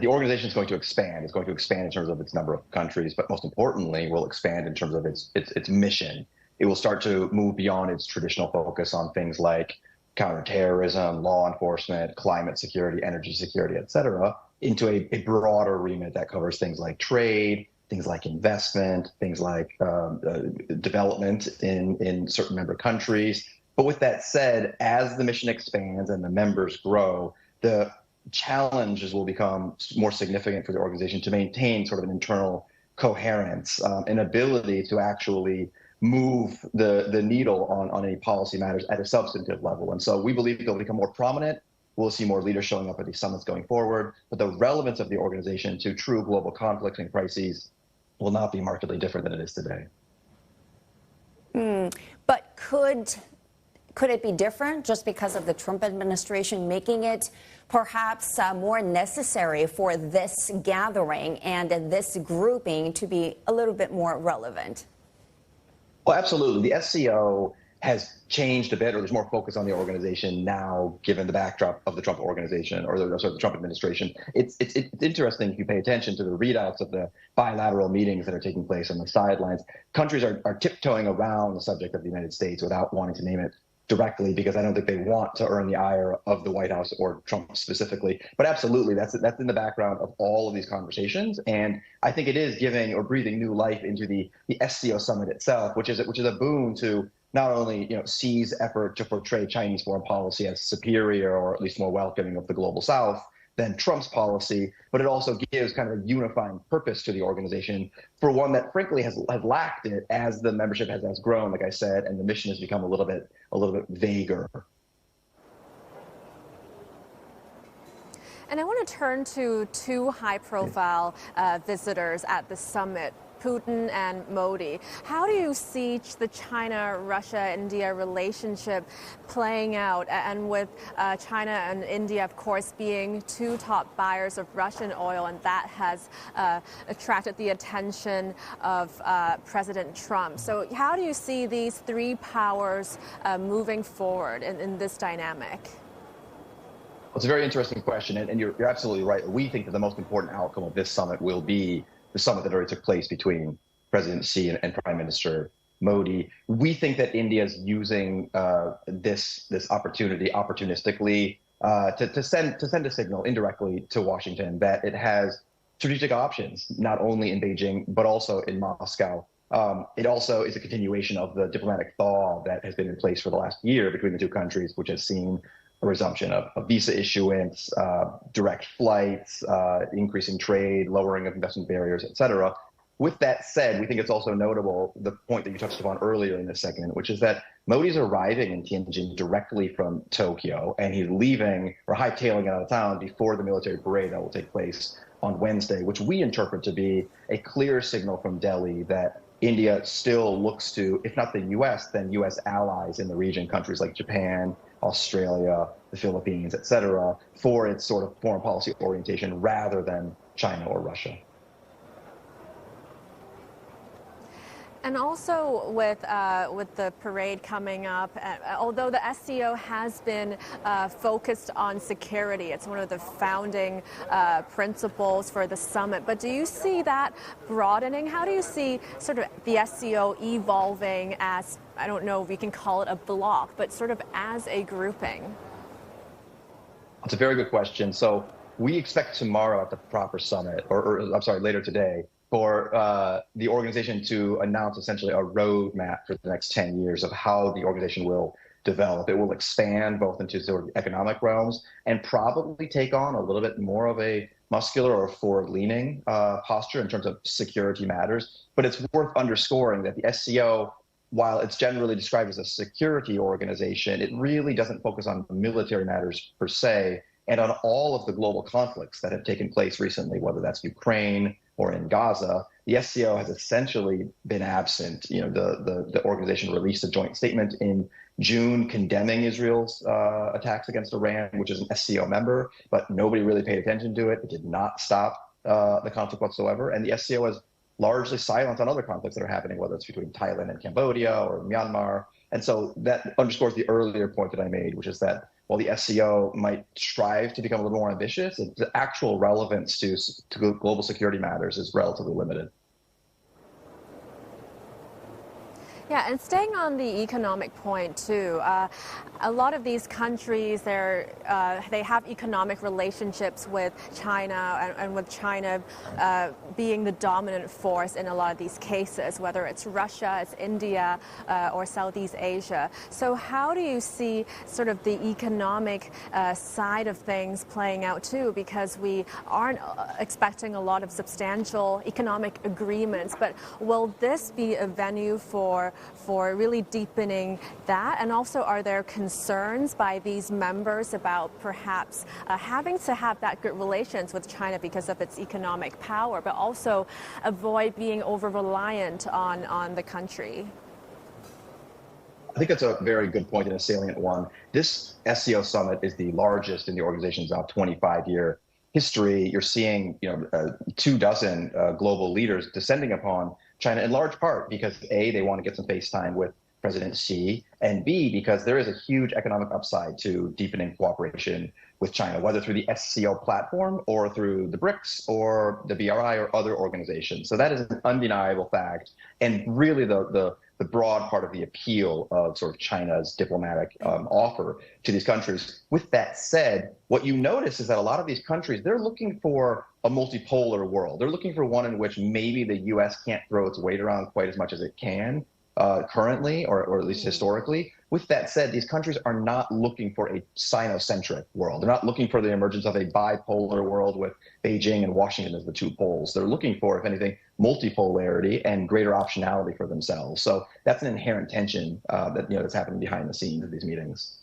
the organization is going to expand. It's going to expand in terms of its number of countries, but most importantly, will expand in terms of its mission. It will start to move beyond its traditional focus on things like counterterrorism, law enforcement, climate security, energy security, et cetera, into a broader remit that covers things like trade, things like investment, things like development in certain member countries. But with that said, as the mission expands and the members grow, the challenges will become more significant for the organization to maintain sort of an internal coherence, an ability to actually move the needle on any policy matters at a substantive level. And so we believe they'll become more prominent. We'll see more leaders showing up at these summits going forward. But the relevance of the organization to true global conflicts and crises will not be markedly different than it is today. But could it be different just because of the Trump administration making it perhaps more necessary for this gathering and this grouping to be a little bit more relevant? Well, absolutely. The SCO has changed a bit, or there's more focus on the organization now, given the backdrop of the Trump organization or the Trump administration. It's interesting if you pay attention to the readouts of the bilateral meetings that are taking place on the sidelines. Countries are tiptoeing around the subject of the United States without wanting to name it directly, because I don't think they want to earn the ire of the White House or Trump specifically. But absolutely, that's in the background of all of these conversations. And I think it is giving or breathing new life into the SCO summit itself, which is a boon to not only Xi's effort to portray Chinese foreign policy as superior or at least more welcoming of the global South than Trump's policy, but it also gives kind of a unifying purpose to the organization, for one that frankly has lacked it as the membership has grown, like I said, and the mission has become a little bit vaguer. And I want to turn to two high-profile visitors at the summit, Putin and Modi. How do you see the China-Russia-India relationship playing out, and with China and India, of course, being two top buyers of Russian oil, and that has attracted the attention of President Trump. So how do you see these three powers moving forward in this dynamic? Well, it's a very interesting question, and you're absolutely right. We think that the most important outcome of this summit will be the summit that already took place between President Xi and Prime Minister Modi. We think that India is using this opportunity opportunistically to send a signal indirectly to Washington that it has strategic options, not only in Beijing, but also in Moscow. It also is a continuation of the diplomatic thaw that has been in place for the last year between the two countries, which has seen a resumption of visa issuance, direct flights, increasing trade, lowering of investment barriers, et cetera. With that said, we think it's also notable, the point that you touched upon earlier in this segment, which is that Modi's arriving in Tianjin directly from Tokyo, and he's leaving or hightailing out of town before the military parade that will take place on Wednesday, which we interpret to be a clear signal from Delhi that India still looks to, if not the U.S., then U.S. allies in the region, countries like Japan, Australia, the Philippines, et cetera, for its sort of foreign policy orientation rather than China or Russia. And also with the parade coming up, although the SCO has been focused on security, it's one of the founding principles for the summit. But do you see that broadening? How do you see sort of the SCO evolving as, I don't know if we can call it a bloc, but sort of as a grouping? It's a very good question. So we expect tomorrow at the proper summit, or I'm sorry, later today, for the organization to announce essentially a roadmap for the next 10 years of how the organization will develop. It will expand both into sort of economic realms and probably take on a little bit more of a muscular or forward-leaning posture in terms of security matters. But it's worth underscoring that the SCO, while it's generally described as a security organization, it really doesn't focus on military matters per se, and on all of the global conflicts that have taken place recently, whether that's Ukraine or in Gaza. The SCO has essentially been absent. You know, the organization released a joint statement in June condemning Israel's attacks against Iran, which is an SCO member, but nobody really paid attention to it. It did not stop the conflict whatsoever. And the SCO is largely silent on other conflicts that are happening, whether it's between Thailand and Cambodia or Myanmar. And so that underscores the earlier point that I made, which is that while the SCO might strive to become a little more ambitious, the actual relevance to global security matters is relatively limited. Yeah, and staying on the economic point too, a lot of these countries, they have economic relationships with China, and with China being the dominant force in a lot of these cases, whether it's Russia, it's India, or Southeast Asia. So how do you see sort of the economic side of things playing out too? Because we aren't expecting a lot of substantial economic agreements, but will this be a venue for really deepening that? And also, are there concerns by these members about perhaps having to have that good relations with China because of its economic power, but also avoid being over-reliant on the country? I think that's a very good point and a salient one. This SCO summit is the largest in the organization's 25-year history. You're seeing 24 global leaders descending upon China, in large part because A, they want to get some face time with President Xi, and B, because there is a huge economic upside to deepening cooperation with China, whether through the SCO platform or through the BRICS or the BRI or other organizations. So that is an undeniable fact, and really the broad part of the appeal of sort of China's diplomatic offer to these countries. With that said, what you notice is that a lot of these countries, they're looking for a multipolar world. They're looking for one in which maybe the U.S. can't throw its weight around quite as much as it can currently, or at least historically. With that said, these countries are not looking for a Sino-centric world. They're not looking for the emergence of a bipolar world with Beijing and Washington as the two poles. They're looking for, if anything, multipolarity and greater optionality for themselves. So that's an inherent tension that's happening behind the scenes of these meetings.